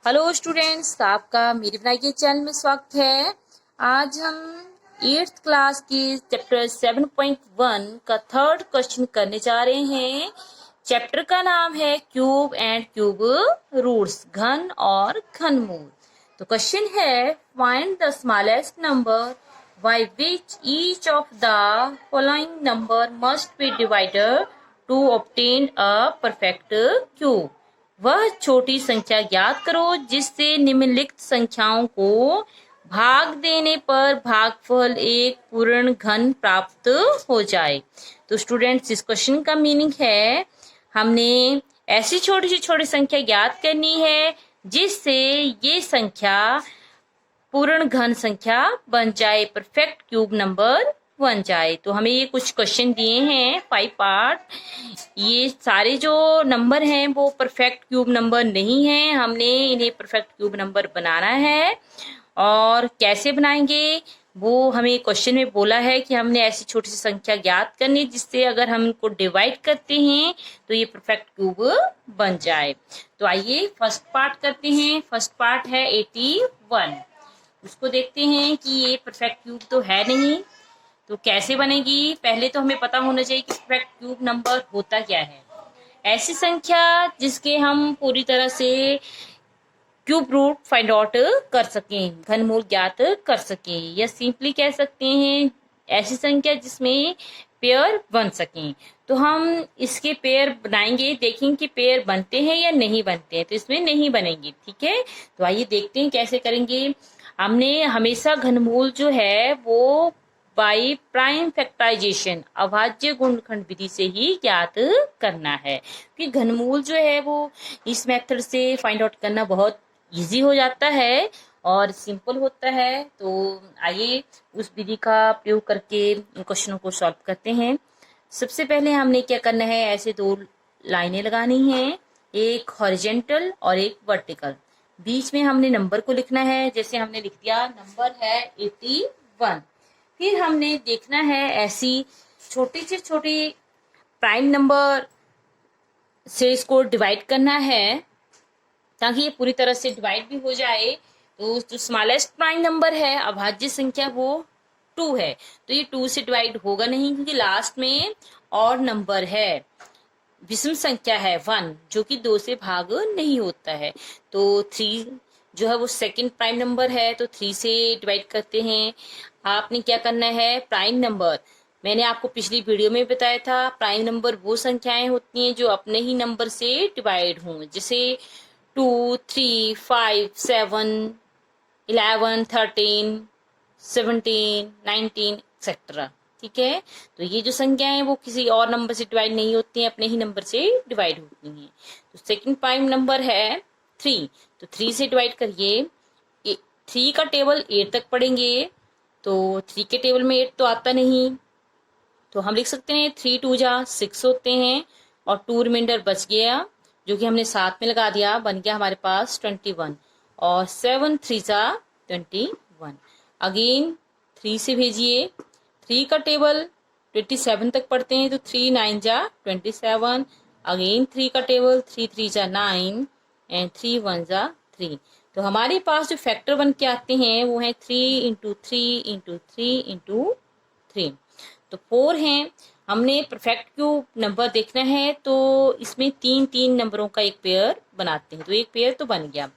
Hello students, आपका मेरे बनाई के चैनल में स्वागत है। आज हम 8th क्लास के चैप्टर 7.1 का थर्ड क्वेश्चन करने जा रहे हैं। चैप्टर का नाम है क्यूब एंड क्यूब रूट्स, घन और घनमूल। तो क्वेश्चन है, find the smallest number by which each of the following number must be divided to obtain a perfect cube. वह छोटी संख्या ज्ञात करो जिससे निम्नलिखित संख्याओं को भाग देने पर भागफल एक पूर्ण घन प्राप्त हो जाए। तो स्टूडेंट्स, इस क्वेश्चन का मीनिंग है, हमने ऐसी छोटी सी छोटी संख्या ज्ञात करनी है जिससे ये संख्या पूर्ण घन संख्या बन जाए, परफेक्ट क्यूब नंबर बन जाए। तो हमें ये कुछ क्वेश्चन दिए हैं 5 पार्ट। ये सारे जो नंबर हैं वो परफेक्ट क्यूब नंबर नहीं है, हमने इन्हें परफेक्ट क्यूब नंबर बनाना है। और कैसे बनाएंगे वो हमें क्वेश्चन में बोला है कि हमने ऐसी छोटी सी संख्या ज्ञात करनी जिससे अगर हम इनको डिवाइड करते हैं तो ये परफेक्ट क्यूब बन जाए। तो आइए फर्स्ट पार्ट करते हैं। फर्स्ट पार्ट है 81। उसको देखते हैं कि ये परफेक्ट क्यूब तो है नहीं, तो कैसे बनेगी। पहले तो हमें पता होना चाहिए कि परफेक्ट क्यूब नंबर होता क्या है। ऐसी संख्या जिसके हम पूरी तरह से क्यूब रूट फाइंड आउट कर सकें, घनमूल ज्ञात कर सकें, या सिंपली कह सकते हैं ऐसी संख्या जिसमें पेयर बन सकें। तो हम इसके पेयर बनाएंगे, देखेंगे कि पेयर बनते हैं या नहीं बनते हैं। तो इसमें नहीं बनेंगे, ठीक है। तो आइए देखते हैं कैसे करेंगे। हमने हमेशा घनमूल जो है वो बाई प्राइम फैक्टराइजेशन, अभाज्य गुणनखंड विधि से ही ज्ञात करना है, क्योंकि घनमूल जो है वो इस मेथड से फाइंड आउट करना बहुत इजी हो जाता है और सिंपल होता है। तो आइए उस विधि का प्रयोग करके इन क्वेश्चनों को सॉल्व करते हैं। सबसे पहले हमने क्या करना है, ऐसे दो लाइनें लगानी हैं, एक हॉरिजेंटल और एक वर्टिकल। बीच में हमने नंबर को लिखना है, जैसे हमने लिख दिया नंबर है 81। फिर हमने देखना है ऐसी छोटी से छोटी प्राइम नंबर से इसको डिवाइड करना है ताकि ये पूरी तरह से डिवाइड भी हो जाए। तो जो स्मॉलेस्ट प्राइम नंबर है, अभाज्य संख्या, वो 2 है। तो ये 2 से डिवाइड होगा नहीं क्योंकि लास्ट में और नंबर है, विषम संख्या है 1, जो कि 2 से भाग नहीं होता है। तो 3 जो है वो सेकंड प्राइम नंबर है, तो 3 से डिवाइड करते हैं। आपने क्या करना है, प्राइम नंबर, मैंने आपको पिछली वीडियो में बताया था, प्राइम नंबर वो संख्याएं होती हैं जो अपने ही नंबर से डिवाइड हों, जैसे 2, 3, 5, 7, 11, 13, 17, 19 एक्सेट्रा, ठीक है। तो ये जो संख्याएं हैं वो किसी और नंबर से डिवाइड नहीं होती हैं, अपने ही नंबर से डिवाइड होती हैं। तो सेकंड प्राइम नंबर है 3, तो 3 से डिवाइड करिए। 3 का टेबल 8 तक पढ़ेंगे, तो 3 के टेबल में 8 तो आता नहीं, तो हम लिख सकते हैं 3 2 जा 6 होते हैं और 2 रिमाइंडर बच गया जो कि हमने साथ में लगा दिया, बन गया हमारे पास 21। और 7 3 जा 21। अगेन 3 से भेजिए, 3 का टेबल 27 तक पढ़ते हैं, तो 3 9 जा 27। अगेन 3 का टेबल 3 3 जा 9 एंड 3 1 जा 3। तो हमारे पास जो फैक्टर बन के आते हैं वो है 3 इंटू 3 इंटू 3 इंटू 3। तो 4 हैं। हमने परफेक्ट क्यूब नंबर देखना है तो इसमें 3 3 नंबरों का एक पेयर बनाते हैं, तो एक पेयर तो बन गया।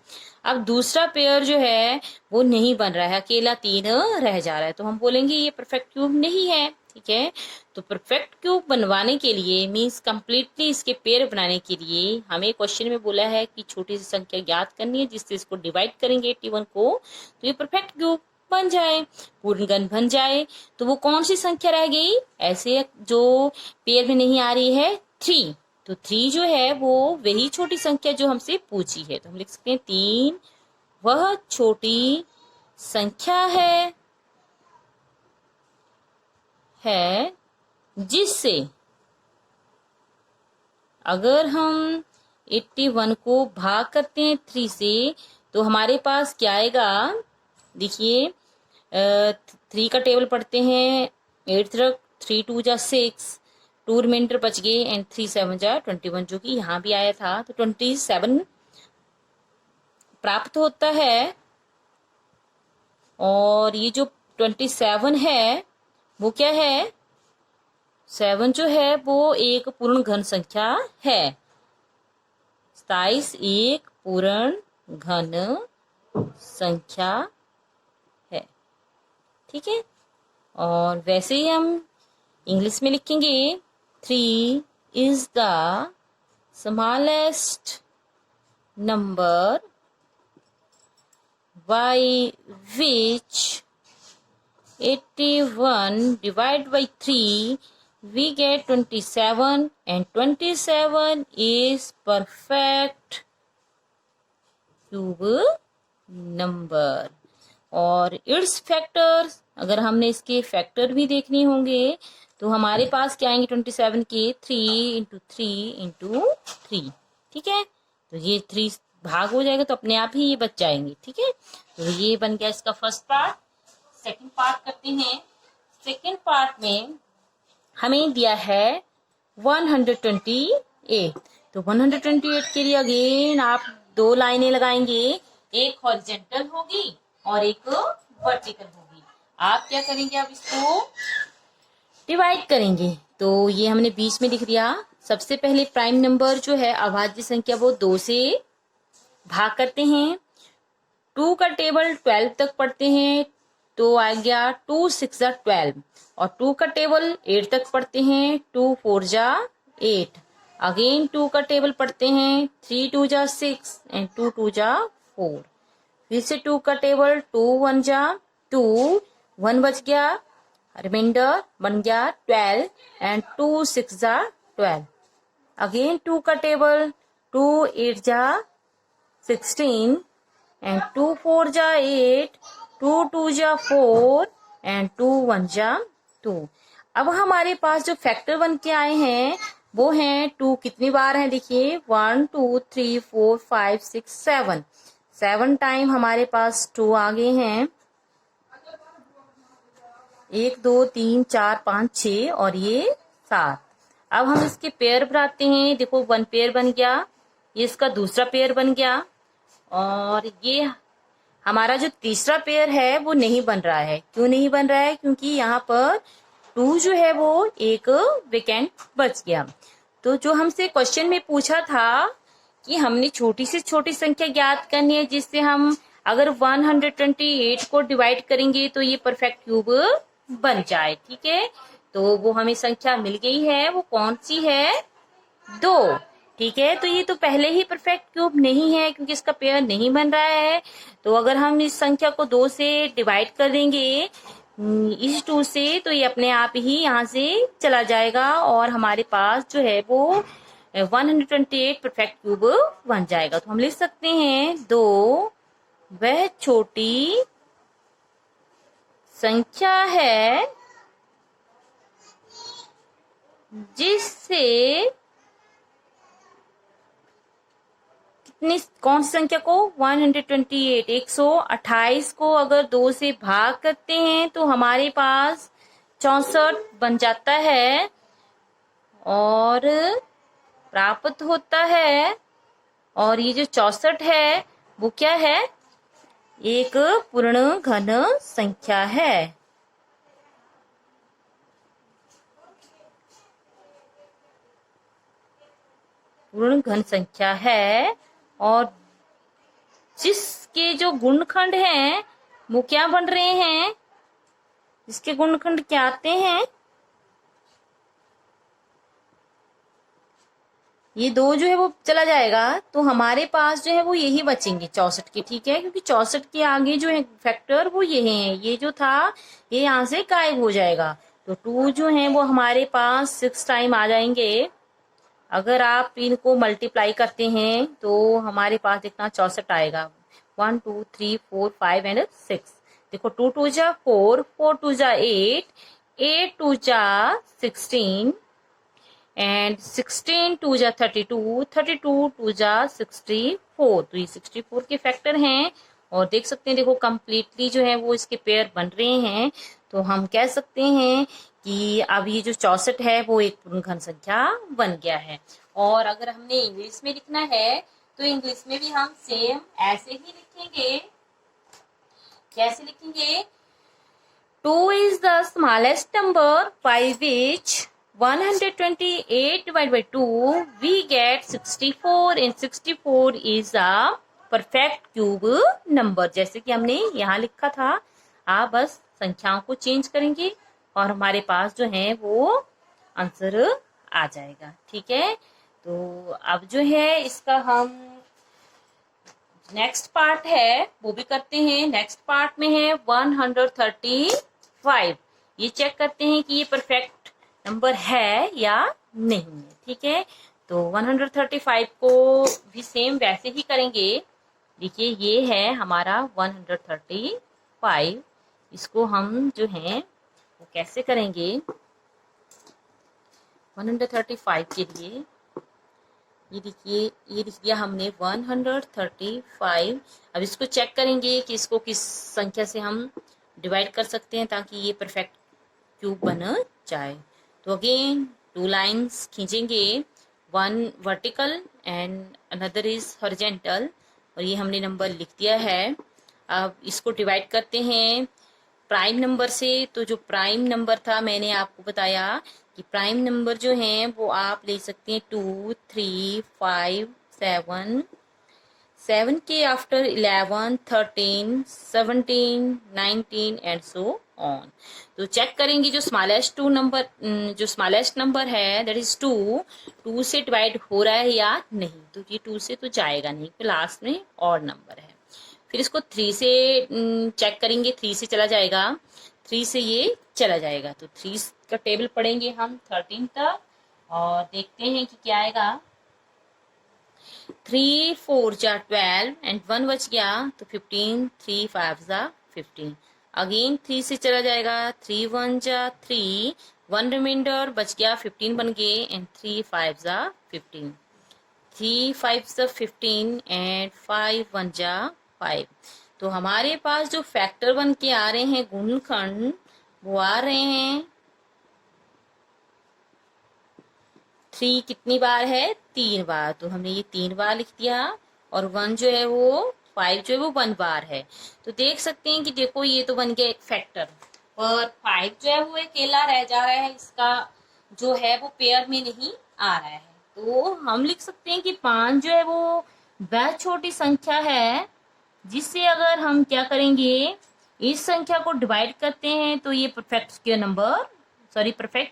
अब दूसरा पेयर जो है वो नहीं बन रहा है, अकेला 3 रह जा रहा है, तो हम बोलेंगे ये परफेक्ट क्यूब नहीं है, ठीक है। तो परफेक्ट क्यूब बनवाने के लिए, मीन्स कंप्लीटली इसके पेयर बनाने के लिए, हमें क्वेश्चन में बोला है कि छोटी सी संख्या ज्ञात करनी है जिससे इसको डिवाइड करेंगे 81 को, तो ये परफेक्ट क्यूब बन जाए, पूर्ण घन बन जाए। तो वो कौन सी संख्या रह गई ऐसे जो पेयर में नहीं आ रही है, 3। तो 3 जो है वो वही छोटी संख्या जो हमसे पूछी है, तो हम लिख सकते हैं 3 वह छोटी संख्या है जिससे अगर हम 81 को भाग करते हैं 3 से तो हमारे पास क्या आएगा। देखिए 3 का टेबल पढ़ते हैं 8 तक, 3 2 जा 6, 2 रिमाइंडर बच गए एंड 3 7 जा 21, जो कि यहाँ भी आया था। तो 27 प्राप्त होता है। और ये जो 27 है वो क्या है, 7 जो है वो एक पूर्ण घन संख्या है। 27 एक पूर्ण घन संख्या है, ठीक है। और वैसे ही हम इंग्लिश में लिखेंगे 3 is the smallest number by which 81 divided by 3 we get 27 and 27 is perfect cube number। और इट्स फैक्टर्स, अगर हमने इसके फैक्टर भी देखने होंगे तो हमारे पास क्या आएंगे 27 के 3 इंटू 3 इंटू 3, ठीक है। तो ये 3 भाग हो जाएगा तो अपने आप ही ये बच जाएंगे, ठीक है। तो ये बन गया इसका फर्स्ट पार्ट। सेकंड पार्ट करते हैं। सेकंड पार्ट में हमें दिया है 128। तो 128 के लिए अगेन आप 2 लाइनें लगाएंगे, एक हॉरिजेंटल होगी और एक वर्टिकल होगी। आप क्या करेंगे, अब इसको डिवाइड करेंगे। तो ये हमने बीच में लिख दिया। सबसे पहले प्राइम नंबर जो है अभाज्य संख्या वो 2 से भाग करते हैं। 2 का टेबल 12 तक पढ़ते हैं तो आ गया 2 6 जा 12, और 2 का टेबल 8 तक पढ़ते हैं 2 4 जा 8। अगेन 2 का टेबल पढ़ते हैं 3 2 जा 6 एंड 2 2 जा 4। फिर से 2 का टेबल 2 1 जा 2, 1 बच गया, रिमाइंडर बन गया 12 एंड 2 6 जा 12। अगेन 2 का टेबल 2 8 जा 16 एंड 2 4 जा 8, 2 2 जा 4 एंड 2 1 जा 2। अब हमारे पास जो फैक्टर बन के आए हैं वो हैं 2 कितनी बार हैं, देखिए 1 2 3 4 5 6 7, 7 टाइम हमारे पास 2 आ गए हैं। 1 2 3 4 5 6 और ये 7। अब हम इसके पेयर बनाते हैं। देखो 1 पेयर बन गया, ये इसका दूसरा पेयर बन गया, और ये हमारा जो तीसरा पेयर है वो नहीं बन रहा है। क्यों नहीं बन रहा है, क्योंकि यहाँ पर 2 जो है वो एक वेकेंट बच गया। तो जो हमसे क्वेश्चन में पूछा था कि हमने छोटी से छोटी संख्या ज्ञात करनी है जिससे हम अगर 128 को डिवाइड करेंगे तो ये परफेक्ट क्यूब बन जाए, ठीक है। तो वो हमें संख्या मिल गई है, वो कौन सी है, 2, ठीक है। तो ये तो पहले ही परफेक्ट क्यूब नहीं है क्योंकि इसका पेयर नहीं बन रहा है। तो अगर हम इस संख्या को 2 से डिवाइड कर देंगे इस 2 से, तो ये अपने आप ही यहाँ से चला जाएगा और हमारे पास जो है वो 128 परफेक्ट क्यूब बन जाएगा। तो हम लिख सकते हैं 2 वह छोटी संख्या है जिससे कितनी, कौन सी संख्या को, 128, 128 को अगर 2 से भाग करते हैं तो हमारे पास 64 बन जाता है और प्राप्त होता है। और ये जो 64 है वो क्या है, एक पूर्ण घन संख्या है। पूर्ण घन संख्या है और जिसके जो गुणनखंड हैं वो क्या बन रहे हैं, जिसके गुणनखंड क्या आते हैं, ये 2 जो है वो चला जाएगा तो हमारे पास जो है वो यही बचेंगे 64 के, ठीक है। क्योंकि 64 के आगे जो है फैक्टर वो ये है, ये जो था ये यहाँ से गायब हो जाएगा। तो 2 जो है वो हमारे पास 6 टाइम आ जाएंगे। अगर आप इनको मल्टीप्लाई करते हैं तो हमारे पास इतना 64 आएगा, 1 2 3 4 5 एंड 6। देखो 2 2 जा 4, 4 2 जा 8, 8 2 जा 16 एंड 16 2 जा 32, 32 2 जा 64। तो ये 64 के फैक्टर हैं और देख सकते हैं, देखो कंप्लीटली जो है वो इसके पेयर बन रहे हैं। तो हम कह सकते हैं कि अब ये जो 64 है वो एक पूर्ण घन संख्या बन गया है। और अगर हमने इंग्लिश में लिखना है तो इंग्लिश में भी हम सेम ऐसे ही लिखेंगे। कैसे लिखेंगे? 2 is the smallest number by which 128 divided by 2 we get 64 and 64 is a perfect cube number। जैसे कि हमने यहाँ लिखा था, आप बस संख्याओं को चेंज करेंगे और हमारे पास जो है वो आंसर आ जाएगा। ठीक है, तो अब जो है इसका हम नेक्स्ट पार्ट है वो भी करते हैं। नेक्स्ट पार्ट में है 135। ये चेक करते हैं कि ये परफेक्ट नंबर है या नहीं है। ठीक है, तो 135 को भी सेम वैसे ही करेंगे। देखिए ये है हमारा 135। इसको हम जो है वो कैसे करेंगे? 135 के लिए ये देखिए, ये लिख दिया हमने 135। अब इसको चेक करेंगे कि इसको किस संख्या से हम डिवाइड कर सकते हैं ताकि ये परफेक्ट क्यूब बन जाए। तो अगेन 2 लाइंस खींचेंगे, one vertical and another is horizontal, और ये हमने नंबर लिख दिया है। अब इसको डिवाइड करते हैं प्राइम नंबर से। तो जो प्राइम नंबर था मैंने आपको बताया कि प्राइम नंबर जो हैं वो आप ले सकते हैं 2, 3, 5, 7। 7 के आफ्टर 11, 13, 17, 19 एंड सो ऑन। तो चेक करेंगे जो स्मॉलेस्ट नंबर है दैट इज 2 से डिवाइड हो रहा है या नहीं। तो ये 2 से तो जाएगा नहीं, तो लास्ट में ऑड नंबर है। फिर इसको 3 से चेक करेंगे, 3 से चला जाएगा, 3 से ये चला जाएगा। तो 3 का टेबल पढ़ेंगे हम 13 तक और देखते हैं कि क्या आएगा। 3 4 जा 12 एंड 1 बच गया तो 15, 3 5 जा 15। अगेन 3 से चला जाएगा, 3 1 जा 3, 1 रिमाइंडर बच गया, 15 बन गए एंड 3 5 जा 15, 3 5 जा 15 एंड 5 1 जा 5। तो हमारे पास जो फैक्टर बन के आ रहे हैं गुणनखंड वो आ रहे हैं 3 कितनी बार है? 3 बार। तो हमने ये 3 बार लिख दिया और 1 जो है वो 5 जो है वो 1 बार है। तो देख सकते हैं कि देखो ये तो बन गया एक फैक्टर, और 5 जो है वो अकेला रह जा रहा है, इसका जो है वो पेयर में नहीं आ रहा है। तो हम लिख सकते हैं कि 5 जो है वो वह छोटी संख्या है जिससे अगर हम क्या करेंगे, इस संख्या को डिवाइड करते हैं तो ये परफेक्ट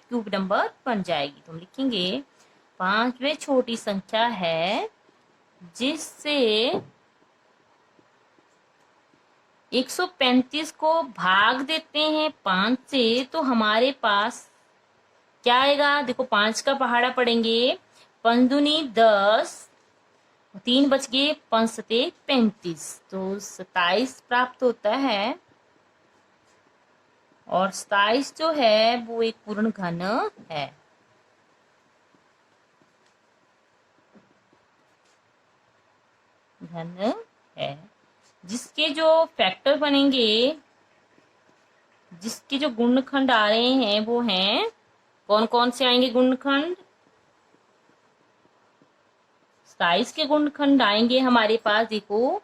क्यूब नंबर बन जाएगी। तो हम लिखेंगे 5 वे छोटी संख्या है जिससे 135 को भाग देते हैं 5 से, तो हमारे पास क्या आएगा? देखो 5 का पहाड़ा पड़ेंगे, 5 दूनी 10, 3 बच गए, 5 सते 35, तो 27 प्राप्त होता है। और 27 जो है वो एक पूर्ण घन है। जिसके जो फैक्टर बनेंगे, जिसके जो गुणनखंड आ रहे हैं वो हैं, कौन कौन से आएंगे गुणनखंड? 27 के गुणनखंड आएंगे हमारे पास, देखो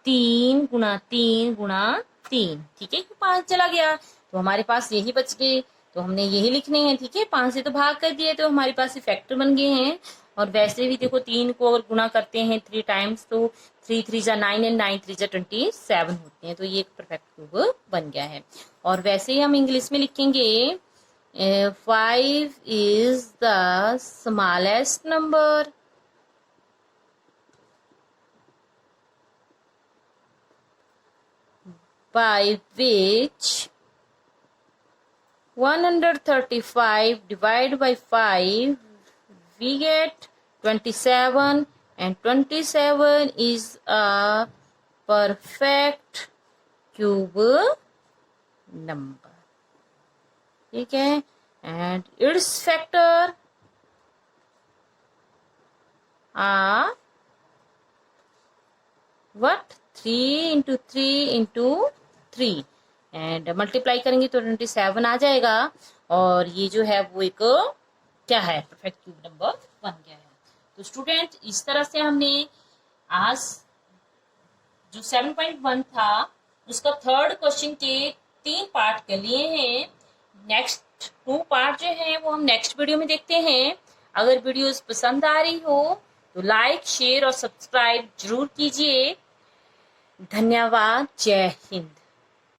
3 गुणा 3 गुणा 3। ठीक है, 5 चला गया तो हमारे पास यही बच गए, तो हमने यही लिखने हैं। ठीक है, 5 से तो भाग कर दिए तो हमारे पास फैक्टर बन गए हैं। और वैसे भी देखो 3 को अगर गुणा करते हैं 3 टाइम्स तो 3 3 जा 9 एंड 9 3 जा 27 होते हैं। तो ये एक परफेक्ट क्यूब बन गया है। और वैसे ही हम इंग्लिश में लिखेंगे 5 is the smallest number by which 135 divided by 5 we get 27, and 27 is a perfect cube number। ठीक है, and its factor are what? 3 into 3 into 3 and multiply करेंगे तो 27 आ जाएगा। और ये जो है वो एक क्या है? परफेक्ट क्यूब नंबर बन गया है। तो स्टूडेंट इस तरह से हमने आज जो 7.1 था उसका थर्ड क्वेश्चन के 3 पार्ट कर लिए हैं। नेक्स्ट 2 पार्ट जो है वो हम नेक्स्ट वीडियो में देखते हैं। अगर वीडियोस पसंद आ रही हो तो लाइक, शेयर और सब्सक्राइब जरूर कीजिए। धन्यवाद। जय हिंद।